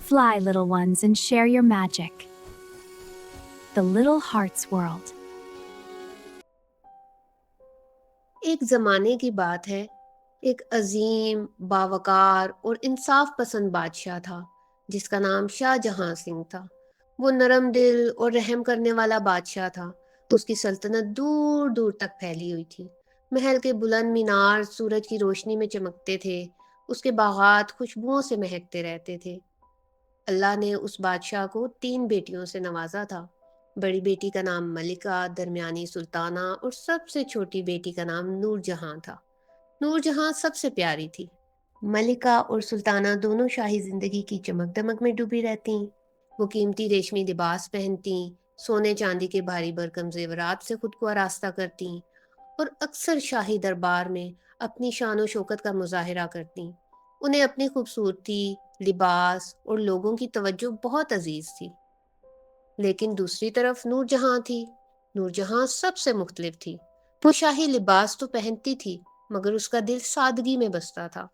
Fly, little ones, and share your magic. The Little Hearts World. ایک زمانے کی بات ہے، ایک عظیم، باوقار اور انصاف پسند بادشاہ تھا جس کا نام شاہ جہاں سنگھ تھا۔ وہ نرم دل اور رحم کرنے والا بادشاہ تھا۔ اس کی سلطنت دور دور تک پھیلی ہوئی تھی۔ محل کے بلند مینار سورج کی روشنی میں چمکتے تھے، اس کے باغات خوشبوؤں سے مہکتے رہتے تھے۔ اللہ نے اس بادشاہ کو 3 بیٹیوں سے نوازا تھا۔ بڑی بیٹی کا نام ملکہ، درمیانی سلطانہ اور سب سے چھوٹی بیٹی کا نام نور جہاں تھا۔ نور جہاں سب سے پیاری تھی۔ ملکہ اور سلطانہ دونوں شاہی زندگی کی چمک دمک میں ڈوبی رہتیں۔ وہ قیمتی ریشمی لباس پہنتیں، سونے چاندی کے بھاری بھرکم زیورات سے خود کو آراستہ کرتیں اور اکثر شاہی دربار میں اپنی شان و شوکت کا مظاہرہ کرتیں۔ انہیں اپنی خوبصورتی، لباس اور لوگوں کی توجہ بہت عزیز تھی۔ لیکن دوسری طرف نور جہاں تھی۔ نور جہاں سب سے مختلف تھی۔ وہ شاہی لباس تو پہنتی تھی مگر اس کا دل سادگی میں بستا تھا۔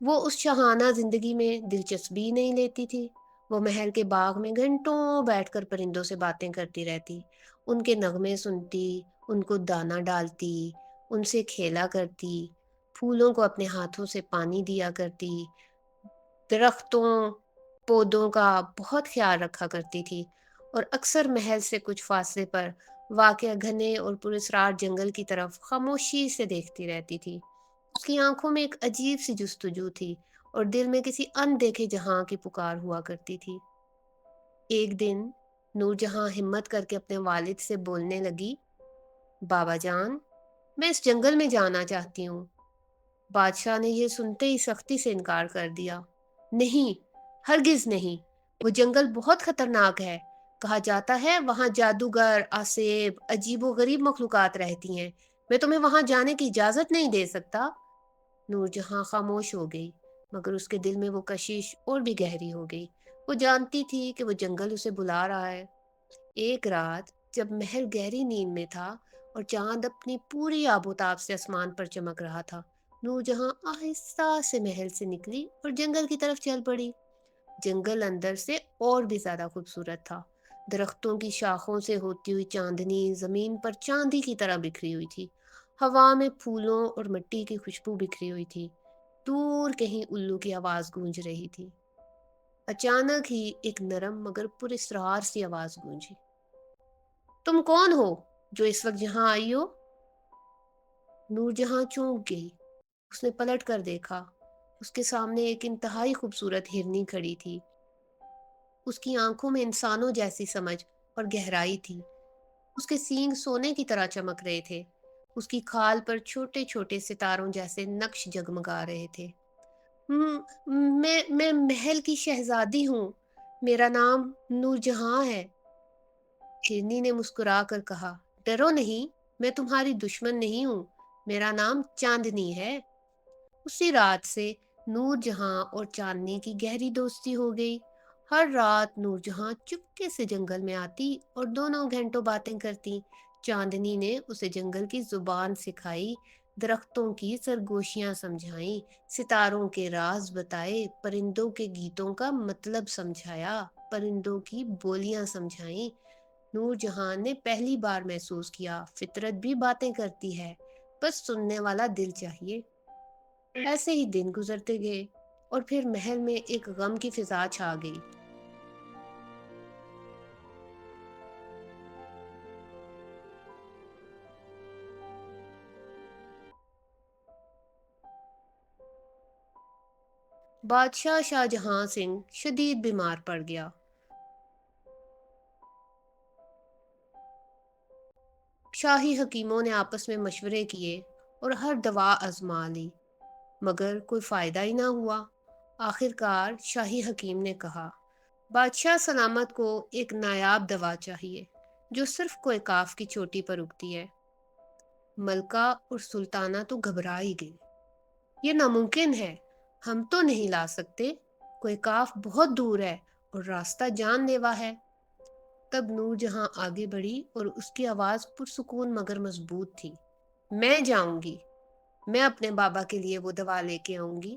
وہ اس شاہانہ زندگی میں دلچسپی نہیں لیتی تھی۔ وہ محل کے باغ میں گھنٹوں بیٹھ کر پرندوں سے باتیں کرتی رہتی، ان کے نغمے سنتی، ان کو دانہ ڈالتی، ان سے کھیلا کرتی، پھولوں کو اپنے ہاتھوں سے پانی دیا کرتی، درختوں پودوں کا بہت خیال رکھا کرتی تھی اور اکثر محل سے کچھ فاصلے پر واقع گھنے اور پراسرار جنگل کی طرف خاموشی سے دیکھتی رہتی تھی۔ اس کی آنکھوں میں ایک عجیب سی جستجو تھی اور دل میں کسی اندیکھے جہاں کی پکار ہوا کرتی تھی۔ ایک دن نور جہاں ہمت کر کے اپنے والد سے بولنے لگی، بابا جان، میں اس جنگل میں جانا چاہتی ہوں۔ بادشاہ نے یہ سنتے ہی سختی سے انکار کر دیا۔ نہیں، ہرگز نہیں، وہ جنگل بہت خطرناک ہے۔ کہا جاتا ہے وہاں جادوگر، آسیب، عجیب و غریب مخلوقات رہتی ہیں۔ میں تمہیں وہاں جانے کی اجازت نہیں دے سکتا۔ نور جہاں خاموش ہو گئی مگر اس کے دل میں وہ کشش اور بھی گہری ہو گئی۔ وہ جانتی تھی کہ وہ جنگل اسے بلا رہا ہے۔ ایک رات جب محل گہری نیند میں تھا اور چاند اپنی پوری آب و تاب سے آسمان پر چمک رہا تھا، نور جہاں آہستہ سے محل سے نکلی اور جنگل کی طرف چل پڑی۔ جنگل اندر سے اور بھی زیادہ خوبصورت تھا۔ درختوں کی شاخوں سے ہوتی ہوئی چاندنی زمین پر چاندی کی طرح بکھری ہوئی تھی۔ ہوا میں پھولوں اور مٹی کی خوشبو بکھری ہوئی تھی۔ دور کہیں الو کی آواز گونج رہی تھی۔ اچانک ہی ایک نرم مگر پراسرار سی آواز گونجی، تم کون ہو جو اس وقت جہاں آئی ہو؟ نور جہاں چونک گئی۔ اس نے پلٹ کر دیکھا۔ اس کے سامنے ایک انتہائی خوبصورت ہرنی کھڑی تھی۔ اس کی آنکھوں میں انسانوں جیسی سمجھ اور گہرائی تھی۔ اس کے سینگ سونے کی طرح چمک رہے تھے۔ اس کی کھال پر چھوٹے چھوٹے ستاروں جیسے نقش جگمگا رہے تھے۔ میں محل کی شہزادی ہوں، میرا نام نور جہاں ہے۔ ہرنی نے مسکرا کر کہا، ڈرو نہیں، میں تمہاری دشمن نہیں ہوں، میرا نام چاندنی ہے۔ اسی رات سے نور جہاں اور چاندنی کی گہری دوستی ہو گئی۔ ہر رات نور جہاں چپکے سے جنگل میں آتی اور دونوں گھنٹوں باتیں کرتی۔ چاندنی نے اسے جنگل کی زبان سکھائی، درختوں کی سرگوشیاں سمجھائیں، ستاروں کے راز بتائے، پرندوں کے گیتوں کا مطلب سمجھایا، پرندوں کی بولیاں سمجھائیں۔ نور جہاں نے پہلی بار محسوس کیا فطرت بھی باتیں کرتی ہے، بس سننے والا دل چاہیے۔ ایسے ہی دن گزرتے گئے اور پھر محل میں ایک غم کی فضا چھا گئی۔ بادشاہ شاہ جہاں سنگھ شدید بیمار پڑ گیا۔ شاہی حکیموں نے آپس میں مشورے کیے اور ہر دوا آزما لی مگر کوئی فائدہ ہی نہ ہوا۔ آخر کار شاہی حکیم نے کہا، بادشاہ سلامت کو ایک نایاب دوا چاہیے جو صرف کوئی کاف کی چوٹی پر اگتی ہے۔ ملکہ اور سلطانہ تو گھبرا ہی گئی۔ یہ ناممکن ہے، ہم تو نہیں لا سکتے، کوئی کاف بہت دور ہے اور راستہ جان لیوا ہے۔ تب نور جہاں آگے بڑھی اور اس کی آواز پرسکون مگر مضبوط تھی، میں جاؤں گی، میں اپنے بابا کے لیے وہ دوا لے کے آؤں گی۔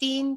3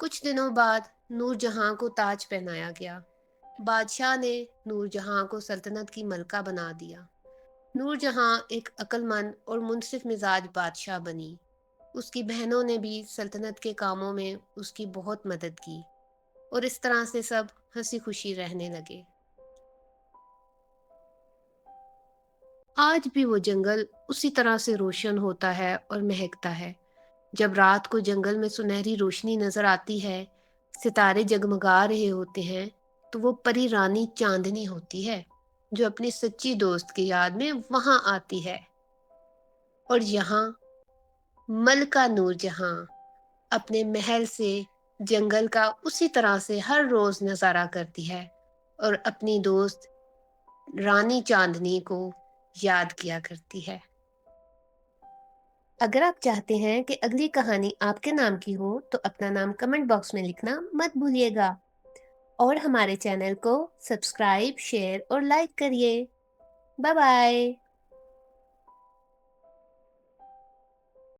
کچھ دنوں بعد نور جہاں کو تاج پہنایا گیا۔ بادشاہ نے نور جہاں کو سلطنت کی ملکہ بنا دیا۔ نور جہاں ایک عقل مند اور منصف مزاج بادشاہ بنی۔ اس کی بہنوں نے بھی سلطنت کے کاموں میں اس کی بہت مدد کی، اور اس طرح سے سب ہنسی خوشی رہنے لگے۔ آج بھی وہ جنگل اسی طرح سے روشن ہوتا ہے اور مہکتا ہے۔ جب رات کو جنگل میں سنہری روشنی نظر آتی ہے، ستارے جگمگا رہے ہوتے ہیں، تو وہ پری رانی چاندنی ہوتی ہے جو اپنی سچی دوست کی یاد میں وہاں آتی ہے۔ اور یہاں ملکہ نور جہاں اپنے محل سے جنگل کا اسی طرح سے ہر روز نظارہ کرتی ہے اور اپنی دوست رانی چاندنی کو یاد کیا کرتی ہے۔ اگر آپ چاہتے ہیں کہ اگلی کہانی آپ کے نام کی ہو تو اپنا نام کمنٹ باکس میں لکھنا مت بھولیے گا، اور ہمارے چینل کو سبسکرائب، شیئر اور لائک کریے۔ Bye bye.